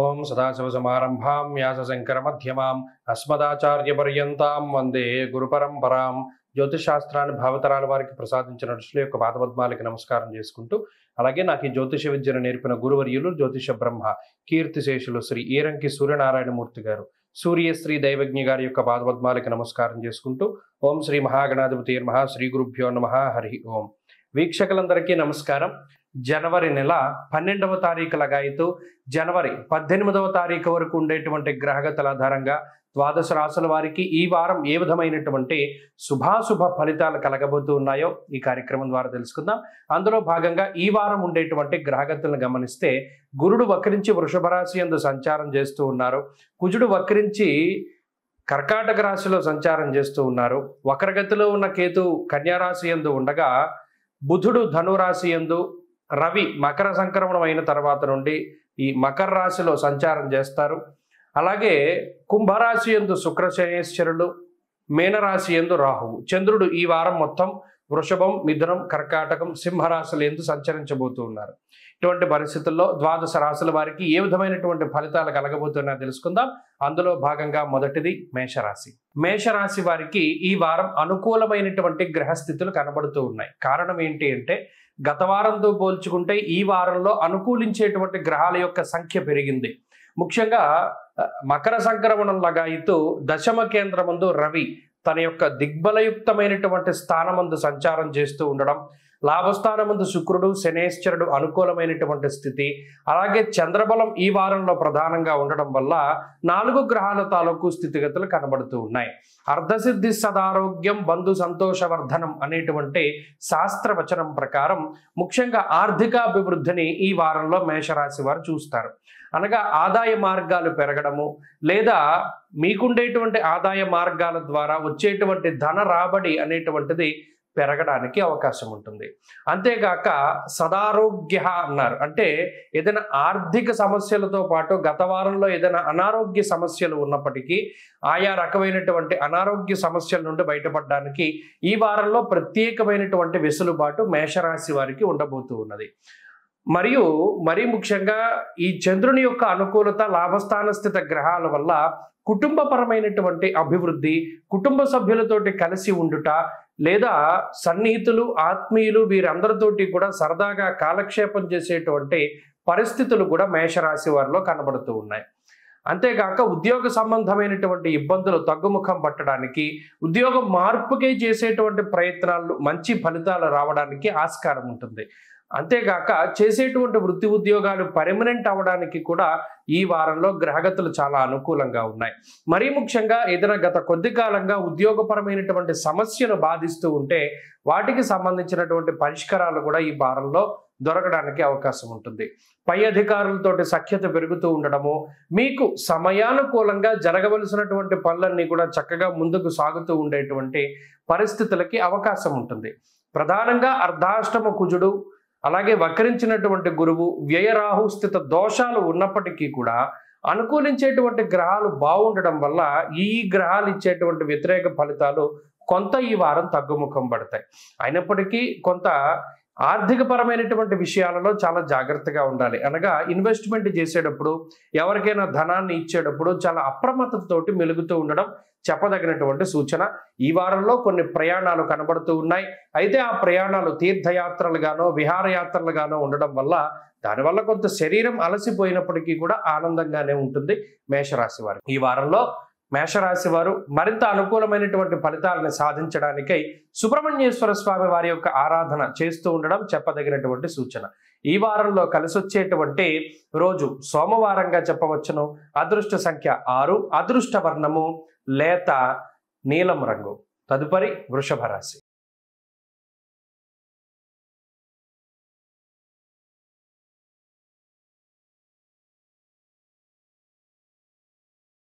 ఓం సదాశివసమారంభాం వ్యాసశంకరమధ్యమాం అస్మదాచార్యపర్యంతాం వందే గురుపరంపరాం. జ్యోతిషాస్త్రాన్ని భావతరాల వారికి ప్రసాదించిన ఋషుల యొక్క పాదపద్మాలకి నమస్కారం చేసుకుంటూ, అలాగే నాకు ఈ జ్యోతిష విద్యను నేర్పిన గురువర్యులు జ్యోతిష బ్రహ్మ కీర్తిశేషులు శ్రీ ఈరంకి సూర్యనారాయణమూర్తి గారు, సూర్యశ్రీ దైవజ్ఞ గారి యొక్క పాదపద్మాలకి నమస్కారం చేసుకుంటూ, ఓం శ్రీ మహాగణాధిపతి నమః, శ్రీ గురుభ్యో నమః, హరి ఓం. వీక్షకులందరికీ నమస్కారం. జనవరి నెల 12వ తారీఖు లగాయితూ జనవరి 18వ తారీఖు వరకు ఉండేటువంటి గ్రహగతుల ఆధారంగా ద్వాదశ రాశుల వారికి ఈ వారం ఏ విధమైనటువంటి శుభాశుభ ఫలితాలు కలగబోతూ ఉన్నాయో ఈ కార్యక్రమం ద్వారా తెలుసుకుందాం. అందులో భాగంగా ఈ వారం ఉండేటువంటి గ్రహగతులను గమనిస్తే, గురుడు వక్రించి వృషభ రాశి యందు సంచారం చేస్తూ ఉన్నారు. కుజుడు వక్రించి కర్కాటక రాశిలో సంచారం చేస్తూ ఉన్నారు. వక్రగతిలో ఉన్న కేతు కన్యారాశి యందు ఉండగా, బుధుడు ధనురాశి యందు, రవి మకర సంక్రమణం అయిన తర్వాత నుండి ఈ మకర రాశిలో సంచారం చేస్తారు. అలాగే కుంభరాశి యందు శుక్ర శనేశ్వరులు, మీనరాశి యందు రాహువు, చంద్రుడు ఈ వారం మొత్తం వృషభం, మిథునం, కర్కాటకం, సింహరాశుల యందు సంచరించబోతూ ఉన్నారు. ఇటువంటి పరిస్థితుల్లో ద్వాదశ రాశుల వారికి ఏ విధమైనటువంటి ఫలితాలు కలగబోతున్నాయో తెలుసుకుందాం. అందులో భాగంగా మొదటిది మేషరాశి. మేషరాశి వారికి ఈ వారం అనుకూలమైనటువంటి గ్రహస్థితులు కనబడుతూ ఉన్నాయి. కారణం ఏంటి అంటే, గత వారంతో పోల్చుకుంటే ఈ వారంలో అనుకూలించేటువంటి గ్రహాల యొక్క సంఖ్య పెరిగింది. ముఖ్యంగా మకర సంక్రమణం లగాయితూ దశమ కేంద్రమందు రవి తన యొక్క దిగ్బలయుక్తమైనటువంటి స్థానమందు సంచారం చేస్తూ ఉండడం, లాభస్థానమందు శుక్రుడు శనేశ్వరుడు అనుకూలమైనటువంటి స్థితి, అలాగే చంద్రబలం ఈ వారంలో ప్రధానంగా ఉండడం వల్ల 4 గ్రహాల తాలూకు స్థితిగతులు కనబడుతూ ఉన్నాయి. అర్ధసిద్ధి సదారోగ్యం బంధు సంతోషవర్ధనం అనేటువంటి శాస్త్రవచనం ప్రకారం ముఖ్యంగా ఆర్థికాభివృద్ధిని ఈ వారంలో మేషరాశి వారు చూస్తారు. అనగా ఆదాయ మార్గాలు పెరగడము, లేదా మీకుండేటువంటి ఆదాయ మార్గాల ద్వారా వచ్చేటువంటి ధన రాబడి అనేటువంటిది పెరగడానికి అవకాశం ఉంటుంది. అంతేగాక సదారోగ్య అన్నారు అంటే, ఏదైనా ఆర్థిక సమస్యలతో పాటు గత వారంలో ఏదైనా అనారోగ్య సమస్యలు ఉన్నప్పటికీ ఆయా రకమైనటువంటి అనారోగ్య సమస్యల నుండి బయటపడడానికి ఈ వారంలో ప్రత్యేకమైనటువంటి వెసులుబాటు మేషరాశి వారికి ఉండబోతూ ఉన్నది. మరియు మరీ ముఖ్యంగా ఈ చంద్రుని యొక్క అనుకూలత, లాభస్థాన స్థిత గ్రహాల వల్ల కుటుంబపరమైనటువంటి అభివృద్ధి, కుటుంబ సభ్యులతోటి కలిసి ఉండుట, లేదా సన్నిహితులు, ఆత్మీయులు వీరందరితోటి కూడా సరదాగా కాలక్షేపం చేసేటువంటి పరిస్థితులు కూడా మేషరాశి వారిలో కనబడుతూ ఉన్నాయి. అంతేగాక ఉద్యోగ సంబంధమైనటువంటి ఇబ్బందులు తగ్గుముఖం పట్టడానికి, ఉద్యోగం మార్పుకే చేసేటువంటి ప్రయత్నాలు మంచి ఫలితాలు రావడానికి ఆస్కారం ఉంటుంది. అంతేగాక చేసేటువంటి వృత్తి ఉద్యోగాలు పర్మనెంట్ అవ్వడానికి కూడా ఈ వారంలో గ్రహగతులు చాలా అనుకూలంగా ఉన్నాయి. మరీ ముఖ్యంగా ఏదైనా గత కొద్ది కాలంగా ఉద్యోగపరమైనటువంటి సమస్యలు బాధిస్తూ ఉంటే వాటికి సంబంధించినటువంటి పరిష్కారాలు కూడా ఈ వారంలో దొరకడానికి అవకాశం ఉంటుంది. పై అధికారులతోటి సఖ్యత పెరుగుతూ ఉండడము, మీకు సమయానుకూలంగా జరగవలసినటువంటి పనులన్నీ కూడా చక్కగా ముందుకు సాగుతూ ఉండేటువంటి పరిస్థితులకి అవకాశం ఉంటుంది. ప్రధానంగా అర్ధాష్టమ కుజుడు, అలాగే వక్రించినటువంటి గురువు, వ్యయరాహు స్థిత దోషాలు ఉన్నప్పటికీ కూడా అనుకూలించేటువంటి గ్రహాలు బాగుండడం వల్ల ఈ గ్రహాలు ఇచ్చేటువంటి వ్యతిరేక ఫలితాలు కొంత ఈ వారం తగ్గుముఖం పడతాయి. అయినప్పటికీ కొంత ఆర్థిక పరమైనటువంటి విషయాలలో చాలా జాగ్రత్తగా ఉండాలి. అనగా ఇన్వెస్ట్మెంట్ చేసేటప్పుడు, ఎవరికైనా ధనాన్ని ఇచ్చేటప్పుడు చాలా అప్రమత్తతోటి మెలుగుతూ ఉండడం చెప్పదగినటువంటి సూచన. ఈ వారంలో కొన్ని ప్రయాణాలు కనబడుతూ ఉన్నాయి. అయితే ఆ ప్రయాణాలు తీర్థయాత్రలుగానో విహారయాత్రలుగానో ఉండడం వల్ల దానివల్ల కొంత శరీరం అలసిపోయినప్పటికీ కూడా ఆనందంగానే ఉంటుంది మేషరాశి వారు. ఈ వారంలో మేషరాశి వారు మరింత అనుకూలమైనటువంటి ఫలితాలను సాధించడానికై సుబ్రహ్మణ్యేశ్వర స్వామి వారి యొక్క ఆరాధన చేస్తూ ఉండడం చెప్పదగినటువంటి సూచన. ఈ వారంలో కలిసొచ్చేటువంటి రోజు సోమవారంగా చెప్పవచ్చును. అదృష్ట సంఖ్య 6, అదృష్ట వర్ణము లేత నీలం రంగు. తదుపరి వృషభ రాశి.